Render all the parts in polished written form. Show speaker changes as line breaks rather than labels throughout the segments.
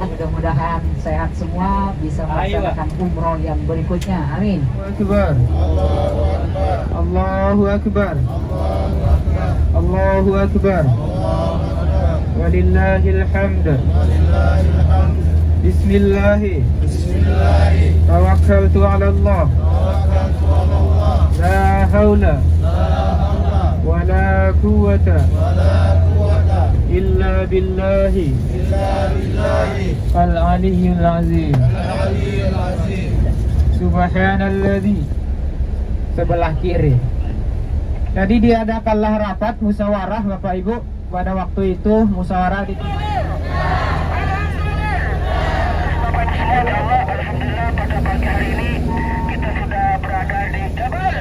mudah-mudahan sehat semua, bisa melaksanakan umroh yang berikutnya. Amin.
Allahu Akbar. Allahu Akbar. Walillahil hamd. Bismillah. Tawakkaltu 'ala Allah. La haula wala quwwata illa billahi al-aliyyil azim. Subhanalladzi. Sebelah kiri. Jadi diadakanlah rapat musyawarah Bapak Ibu. Pada waktu itu musyawarah di
Alhamdulillah pada pagi hari ini kita sudah berada di Jabal.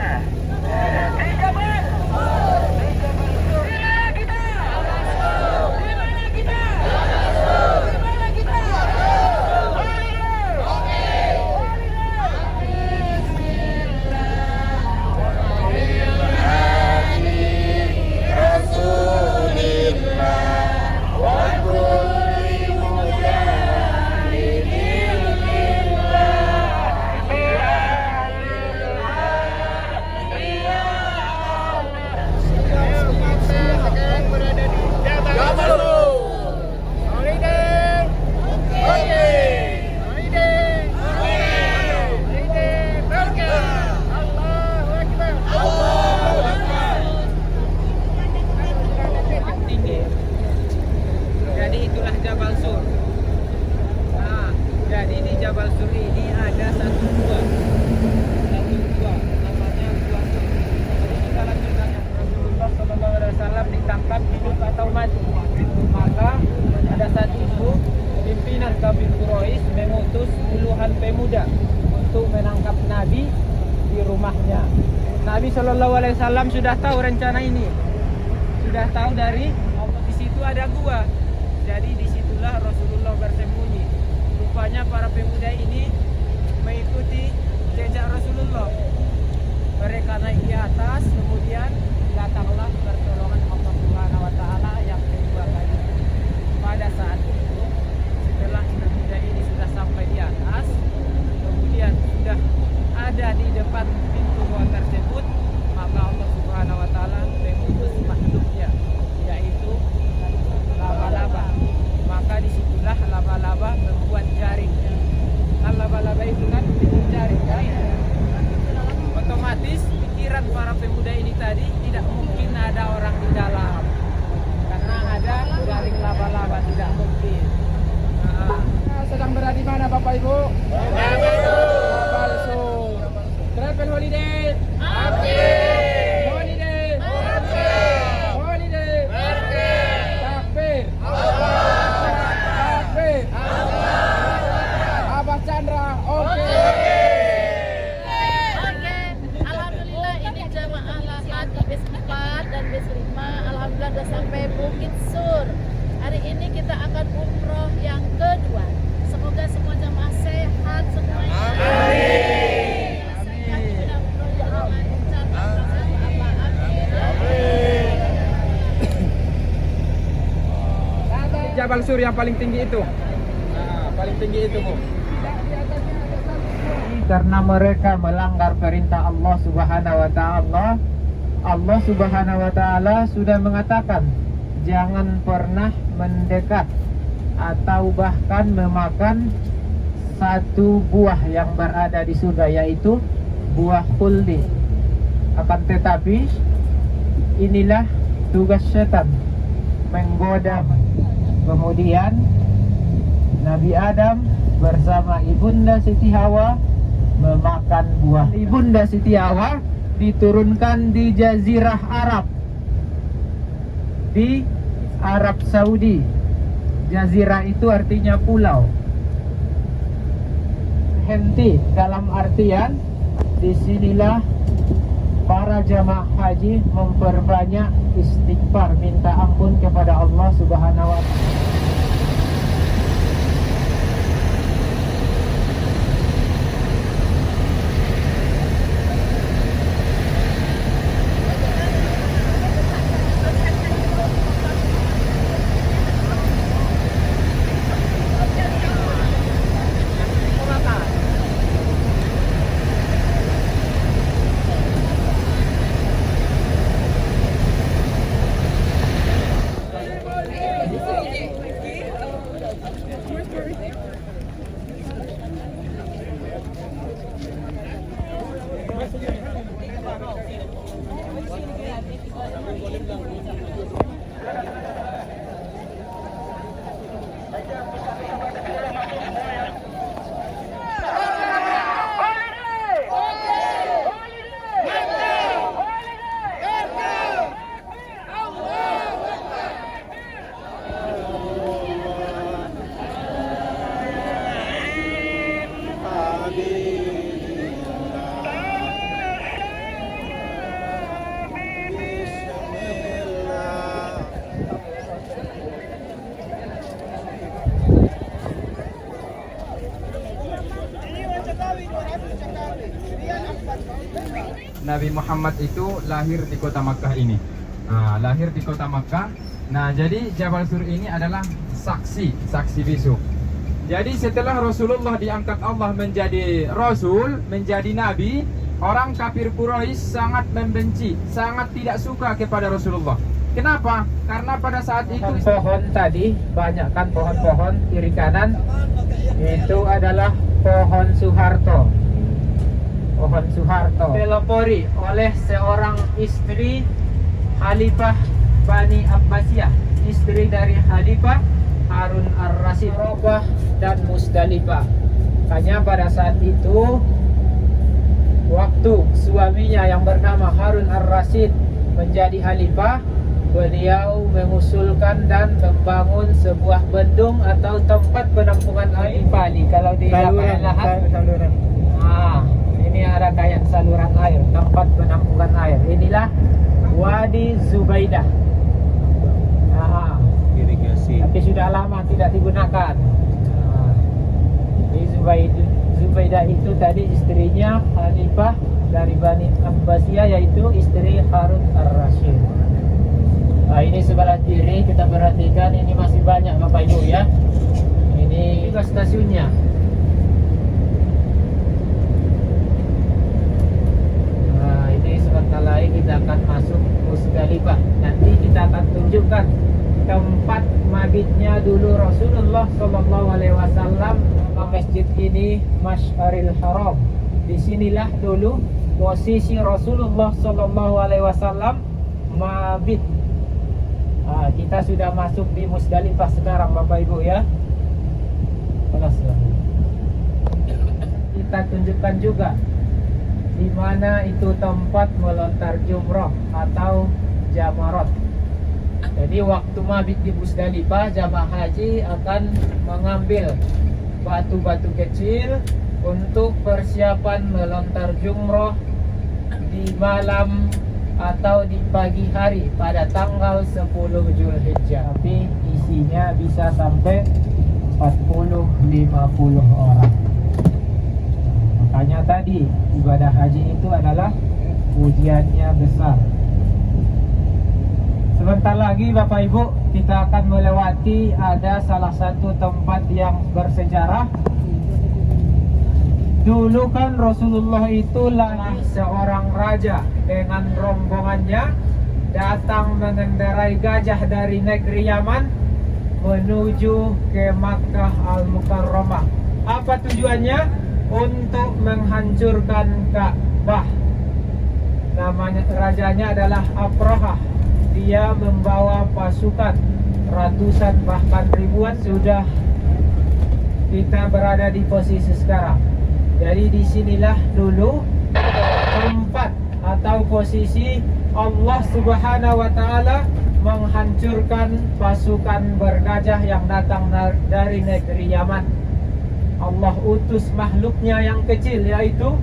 pemuda untuk menangkap Nabi di rumahnya. Nabi Shallallahu Alaihi Wasallam sudah tahu rencana ini, sudah tahu dari di situ ada gua. Jadi disitulah Rasulullah bersembunyi. Rupanya para pemuda ini mengikuti jejak Rasulullah. Mereka naik di atas, kemudian datanglah pertolongan Allah Subhanahu Wa Taala yang kedua kali. Pada saat itu, setelah pemuda ini sudah sampai di atas, kemudian sudah ada di depan pintu gua tersebut, maka Allah Subhanahu Wa Taala mengutus makhluknya, yaitu laba-laba. Maka disitulah laba-laba membuat jaring. Kan laba-laba itu kan bikin jaring, kan? Otomatis pikiran para pemuda ini tadi tidak mungkin ada orang di dalam, karena ada jaring laba-laba, tidak mungkin. Sedang berada di mana Bapak Ibu? Kapal Sur. Travel holiday. Holiday. Holiday. Takbir. Takbir. Abah Chandra. Oke.
Alhamdulillah ini jamaah lahat di bis 4 dan bis 5. Alhamdulillah sudah sampai Bukit Sur. Hari ini kita akan umroh yang kedua. Semoga semua jamaah sehat semuanya. Amin. Sehat tidak umroh yang lancar. Amin.
Jabal Sur yang paling tinggi itu. Paling tinggi itu, Bu. Karena mereka melanggar perintah Allah Subhanahu Wa Taala. Allah Subhanahu Wa Taala sudah mengatakan, jangan pernah mendekat atau bahkan memakan satu buah yang berada di surga, yaitu buah khuldi. Akan tetapi inilah tugas setan, menggoda. Kemudian Nabi Adam bersama Ibunda Siti Hawa memakan buah. Ibunda Siti Hawa diturunkan di Jazirah Arab, di Arab Saudi. Jazirah itu artinya pulau. Henti dalam artian disinilah para jamaah haji memperbanyak istighfar, minta ampun kepada Allah Subhanahu Wa Taala.
Nabi Muhammad itu lahir di kota Makkah ini. Lahir di kota Makkah. Nah, jadi Jabal Sur ini adalah saksi bisu. Jadi setelah Rasulullah diangkat Allah menjadi Rasul, menjadi Nabi, orang kafir Quraisy sangat membenci, sangat tidak suka kepada Rasulullah. Kenapa? Karena pada saat itu
pohon tadi, banyak kan pohon-pohon kiri kanan, itu adalah pohon Soeharto. Pohon Soeharto pelopori oleh seorang istri Khalifah Bani Abbasiyah, istri dari Khalifah Harun ar-Rasyid, Arafah dan Musdalifah. Hanya pada saat itu, waktu suaminya yang bernama Harun ar-Rasyid menjadi Khalifah, beliau mengusulkan dan membangun sebuah bendung atau tempat penampungan air Bali. Kalau di lapangan lahan, ini ada kayak saluran air, tempat penampungan air. Inilah Wadi Zubaidah.
Irigasi.
Tapi sudah lama tidak digunakan. Di Zubaidah itu tadi istrinya Khalifah dari Bani Abbasiyah, yaitu istri Harun ar-Rasyid. Nah, ini sebelah kiri kita perhatikan, ini masih banyak Bapak Ibu ya. Ini juga stasiunnya. Nah, ini sebentar lagi kita akan masuk Musdalifah. Nanti kita akan tunjukkan tempat mabitnya dulu Rasulullah Shallallahu Alaihi Wasallam. Masjid ini Masyaril Haram. Disinilah dulu posisi Rasulullah Shallallahu Alaihi Wasallam mabit. Kita sudah masuk di Musdalifah sekarang Bapak Ibu ya. Kita tunjukkan juga di mana itu tempat melontar jumrah atau jamarat. Jadi waktu mabit di Musdalifah, jamaah haji akan mengambil batu-batu kecil untuk persiapan melontar jumrah di malam atau di pagi hari pada tanggal 10 Zulhijjah. Tapi isinya bisa sampai 40-50 orang. Makanya tadi ibadah haji itu adalah ujiannya besar. Sebentar lagi Bapak Ibu kita akan melewati ada salah satu tempat yang bersejarah. Dulu kan Rasulullah itu lagi seorang raja dengan rombongannya datang mengendarai gajah dari negeri Yaman menuju ke Makkah Al-Mukarramah. Apa tujuannya? Untuk menghancurkan Ka'bah. Namanya rajanya adalah Abrahah. Dia membawa pasukan ratusan bahkan ribuan. Sudah kita berada di posisi sekarang. Jadi disinilah dulu tempat atau posisi Allah Subhanahu wa Ta'ala menghancurkan pasukan bergajah yang datang dari negeri Yaman. Allah utus makhluknya yang kecil, yaitu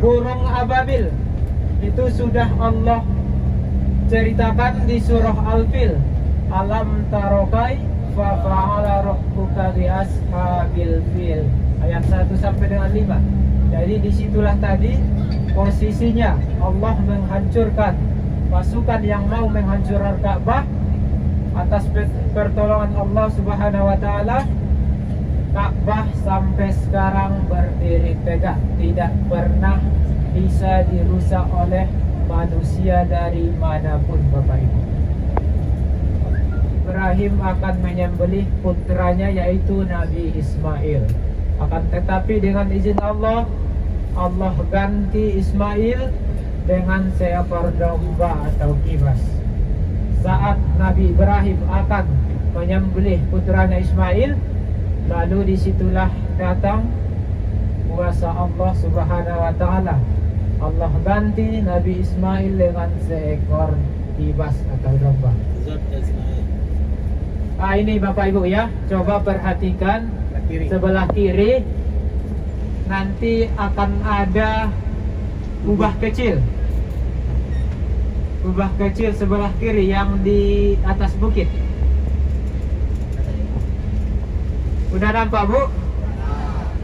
burung ababil. Itu sudah Allah ceritakan di surah Al-Fil. Alam tarokai fa fa'ala rabbuka bi ashabil fil, ayat 1 sampai dengan 5. Jadi disitulah tadi posisinya Allah menghancurkan pasukan yang mau menghancurkan Ka'bah. Atas pertolongan Allah Subhanahu wa Ta'ala, Ka'bah sampai sekarang berdiri tegak, tidak pernah bisa dirusak oleh manusia dari manapun Bapak Ibu. Ibrahim akan menyembelih putranya yaitu Nabi Ismail. Akan tetapi dengan izin Allah, Allah ganti Ismail dengan seekor domba atau kibas. Saat Nabi Ibrahim akan menyembelih putranya Ismail, lalu disitulah datang kuasa Allah Subhanahu wa Ta'ala. Allah ganti Nabi Ismail dengan seekor kibas atau domba. Ini Bapak Ibu ya, coba perhatikan sebelah kiri. Nanti akan ada kubah kecil. Kubah kecil sebelah kiri yang di atas bukit. Udah nampak Bu?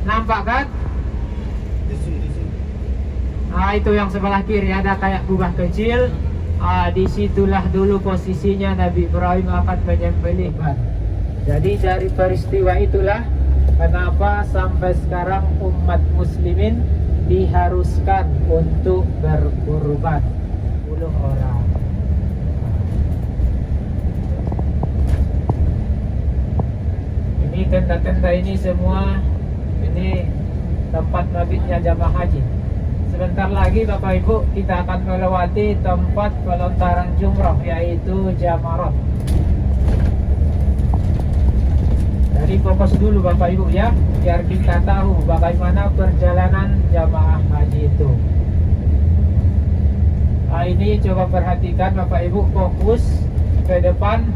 Nampak kan? Nah, itu yang sebelah kiri ada kayak kubah kecil. Disitulah dulu posisinya Nabi Ibrahim akan menyembelih. Jadi dari peristiwa itulah kenapa sampai sekarang umat muslimin diharuskan untuk berkurban 10 orang. Ini tenda-tenda ini semua ini tempat mabitnya jamaah haji. Sebentar lagi Bapak Ibu kita akan melewati tempat pelontaran jumrah yaitu Jamarat. Jadi fokus dulu Bapak Ibu ya, biar kita tahu bagaimana perjalanan jamaah haji itu. Nah, ini coba perhatikan Bapak Ibu, fokus ke depan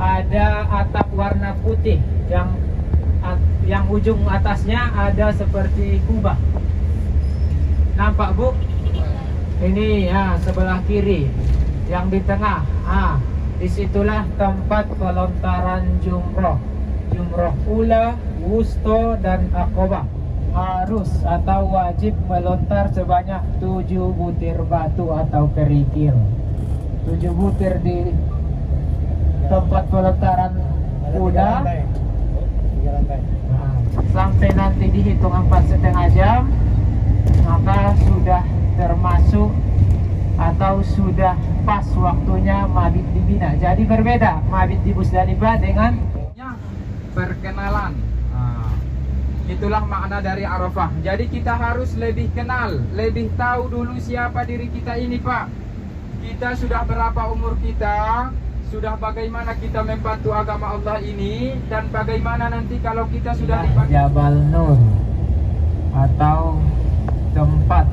ada atap warna putih yang ujung atasnya ada seperti kubah. Nampak Bu? Ini ya sebelah kiri, yang di tengah. Disitulah tempat pelontaran jumroh. Jumroh ula, wusto, dan akobah. Harus atau wajib melontar sebanyak 7 butir batu atau kerikil. 7 butir di tempat pelontaran kuda. Sampai nanti dihitung 4,5 jam, maka sudah termasuk atau sudah pas waktunya mabit di Mina. Jadi berbeda mabit di Musdalifah dengan
perkenalan. Itulah makna dari Arafah. Jadi kita harus lebih kenal, lebih tahu dulu siapa diri kita ini, Pak. Kita sudah berapa umur kita, sudah bagaimana kita membantu agama Allah ini, dan bagaimana nanti kalau kita sudah dipanggil.
Jabal Nur atau tempat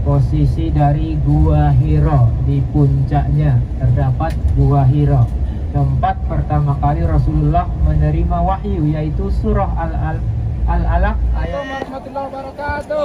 posisi dari Gua Hiro. Di puncaknya terdapat Gua Hiro, tempat pertama kali Rasulullah menerima wahyu, yaitu surah Al-Alaq ayat.
Warahmatullahi wabarakatuh.